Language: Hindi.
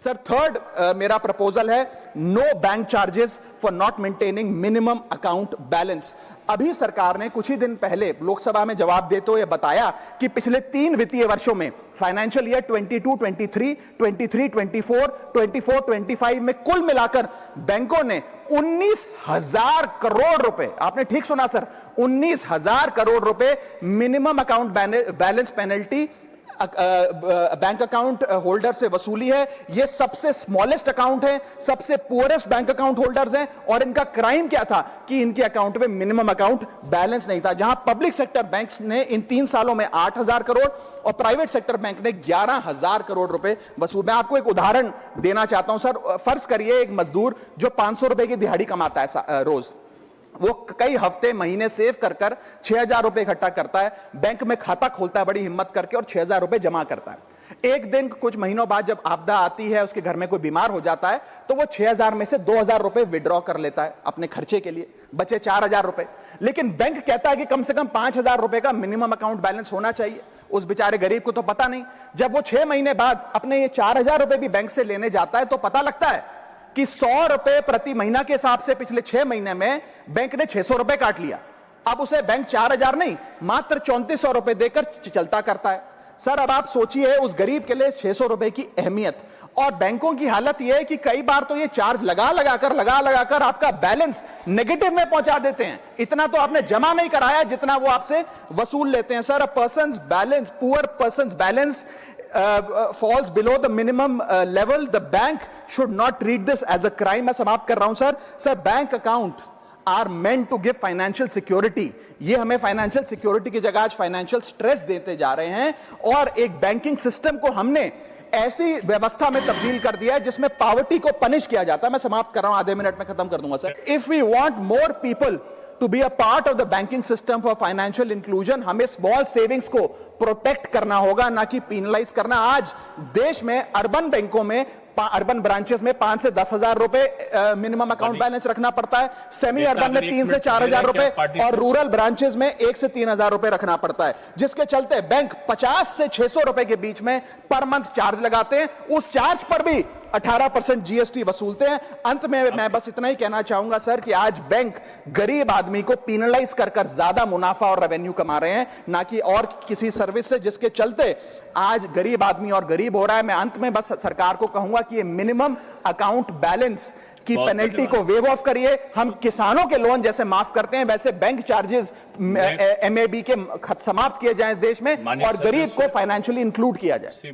सर थर्ड मेरा प्रपोजल है no bank charges for not maintaining minimum account balance. अभी सरकार ने कुछ ही दिन पहले लोकसभा में जवाब देते हुए बताया कि पिछले 3 वित्तीय वर्षों में फाइनेंशियल ईयर 22-23, 23-24, 24-25 में कुल मिलाकर बैंकों ने 19,000 करोड़ रुपए, आपने ठीक सुना सर, 19,000 करोड़ रुपए minimum account balance penalty bank account holder से वसूली है। ये सबसे स्मॉलेस्ट अकाउंट है, सबसे पुअरेस्ट बैंक अकाउंट होल्डर्स हैं, और इनका क्राइम क्या था कि इनके अकाउंट में मिनिमम अकाउंट बैलेंस नहीं था। जहां पब्लिक सेक्टर बैंक्स ने इन 3 सालों में 8,000 करोड़ और प्राइवेट सेक्टर बैंक ने 11,000 करोड़ रुपए वसूल। मैं आपको एक उदाहरण देना चाहता हूं सर। फर्ज करिए एक मजदूर जो 500 रुपए की दिहाड़ी कमाता है रोज, वो कई हफ्ते महीने सेव कर 6,000 रुपए इकट्ठा करता है, बैंक में खाता खोलता है बड़ी हिम्मत करके और 6,000 रुपए जमा करता है। एक दिन कुछ महीनों बाद जब आपदा आती है, उसके घर में कोई बीमार हो जाता है, तो वो 6,000 में से 2,000 रुपए विड्रॉ कर लेता है अपने खर्चे के लिए, बचे 4,000 रुपए। लेकिन बैंक कहता है कि कम से कम 5,000 रुपए का मिनिमम अकाउंट बैलेंस होना चाहिए। उस बेचारे गरीब को तो पता नहीं। जब वो 6 महीने बाद अपने ये 4,000 रुपए भी बैंक से लेने जाता है तो पता लगता है कि 100 रुपए प्रति महीना के हिसाब से पिछले 6 महीने में बैंक ने 600 रुपए काट लिया। अब उसे बैंक 4,000 नहीं, मात्र 3,400 रुपए देकर चलता करता है। सर अब आप सोचिए उस गरीब के लिए 600 रुपए की अहमियत। और बैंकों की हालत यह है कि कई बार तो ये चार्ज लगा लगाकर आपका बैलेंस नेगेटिव में पहुंचा देते हैं। इतना तो आपने जमा नहीं कराया जितना वो आपसे वसूल लेते हैं। Sir, poor persons balance falls below the minimum level, the bank should not treat this as a crime। मैं समाप्त कर रहा हूं sir. Sir, bank account are meant to give financial security। ये हमें फाइनेंशियल सिक्योरिटी की जगह आज फाइनेंशियल स्ट्रेस देते जा रहे हैं, और एक बैंकिंग सिस्टम को हमने ऐसी व्यवस्था में तब्दील कर दिया है जिसमें पॉवर्टी को पनिश किया जाता है। मैं समाप्त कर रहा हूं, आधे मिनट में खत्म कर दूंगा sir. If we want more people to be a part of the banking system for financial inclusion, हमें स्मॉल सेविंग्स को प्रोटेक्ट करना होगा, ना कि पीनलाइज करना। आज देश में अर्बन बैंकों में, अर्बन ब्रांचेस में 5 से 10,000 रुपए मिनिमम अकाउंट बैलेंस रखना पड़ता है, सेमी अर्बन में 3 से 4,000 रुपए, और रूरल ब्रांचेस में 1 से 3,000 रुपए रखना पड़ता है, जिसके चलते बैंक 50 से 600 रुपए के बीच में पर मंथ चार्ज लगाते हैं। उस चार्ज पर भी 18% जीएसटी वसूलते हैं। अंत में मैं बस इतना ही कहना चाहूंगा सर कि आज बैंक गरीब आदमी को पीनलाइज कर ज्यादा मुनाफा और रेवेन्यू कमा रहे हैं, ना कि और किसी सर्विस से, जिसके चलते आज गरीब आदमी और गरीब हो रहा है। मैं अंत में बस सरकार को कहूंगा कि ये मिनिमम अकाउंट बैलेंस की पेनल्टी को वेव ऑफ करिए। हम किसानों के लोन जैसे माफ करते हैं, वैसे बैंक चार्जेस MAB के समाप्त किए जाएं इस देश में, और गरीब को फाइनेंशियली इंक्लूड किया जाए।